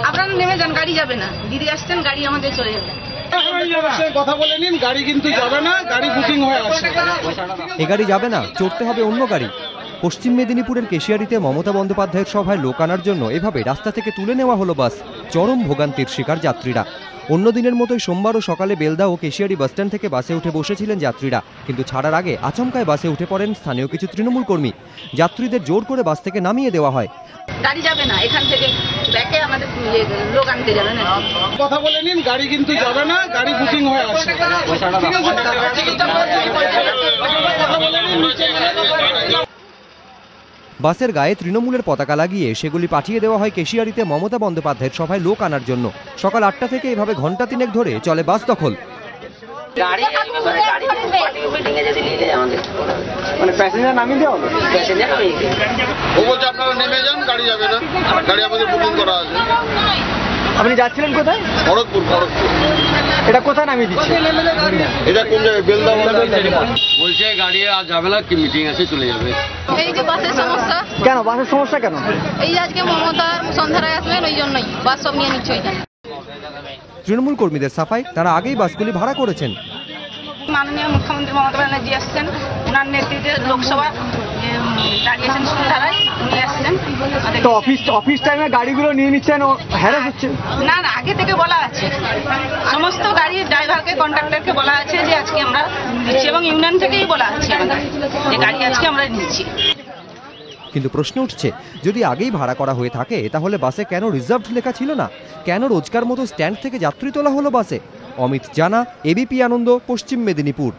আপনারা নেমে যান, গাড়ি যাবে না। দিদি আসছেন, গাড়ি আমাদের চলে যাবে। কথা বলে নিন, গাড়ি কিন্তু যাবে না, গাড়ি বুকিং হয়ে আছে। এ গাড়ি যাবে না, চড়তে হবে অন্য গাড়ি। পশ্চিম মেদিনীপুরের কেশিয়ারিতে মমতা বন্দ্যোপাধ্যায়ের সভায় লোক আনার জন্য এভাবে রাস্তা থেকে তুলে নেওয়া হলো বাস। চরম ভোগান্তির শিকার যাত্রীরা। অন্য দিনের মতোই সোমবারও সকালে বেলদা ও কেশিয়ারি বাসস্ট্যান্ড থেকে বাসে উঠে বসেছিলেন যাত্রীরা, কিন্তু ছাড়ার আগে আচমকায় বাসে উঠে পড়েন স্থানীয় কিছু তৃণমূল কর্মী। যাত্রীদের জোর করে বাস থেকে নামিয়ে দেওয়া হয়। গাড়ি যাবে না, এখান থেকে ব্যাকে আমাদের লোক আনতে যাবে না। কথা বলে নিন, গাড়ি কিন্তু যাবে না, গাড়ি বুকিং হয়ে আছে। বাসের গায়ে তৃণমূলের পতাকা লাগিয়ে সেগুলি পাঠিয়ে দেওয়া হয় কেশিয়ারিতে মমতা বন্দ্যোপাধ্যায়ের সভায় লোক আনার জন্য। সকাল 8টা থেকে এভাবে ঘন্টা 3 ধরে চলে বাস দখল। আপনারা নেমে যান, গাড়ি যাবে না, গাড়ি আমাদের বুকিং করা আছে। আপনি যাচ্ছিলেন কোথায়? খড়গপুর। এটা কোথায় নামিয়ে দিচ্ছে? এটা কোন জায়গায়? বেলদা বলছে গাড়ি আজ যাবে না, কি মিটিং আছে, চলে যাবে। এই যে বাসের সমস্যা। কেন বাসের সমস্যা কেন? এই আজকে মমতার সন্ধ্যায় আসবেন, ওই জন্যই বাস সব নিয়ে নিচ্ছে ওইখানে। তৃণমূল কর্মীদের সাফাই, তারা আগেই বাসগুলি ভাড়া করেছেন। মাননীয় মুখ্যমন্ত্রী মমতা ব্যানার্জি আসছেন, ওনার নেতৃত্বে লোকসভা দাঁড়িয়েছেন সন্ধ্যায়, উনি আসছেন। তো অফিস টাইমে গাড়িগুলো নিয়ে নিচ্ছেন ও হ্যারাস হচ্ছে? না, আগে থেকে বলা আছে, সমস্ত গাড়ির ড্রাইভারকে, কন্ট্রাক্টরকে বলা আছে যে আজকে আমরা দিচ্ছি, এবং ইউনিয়ন থেকেই বলা আছে আমাদের যে গাড়ি আজকে আমরা নিচ্ছি। কিন্তু প্রশ্ন উঠছে, যদি আগেই ভাড়া করা হয়ে থাকে তাহলে বাসে কেন রিজার্ভড লেখা ছিল না? কেন রোজকার মতো স্ট্যান্ড থেকে যাত্রী তোলা হলো বাসে? অমিত জানা, এবিপি আনন্দ, পশ্চিম মেদিনীপুর।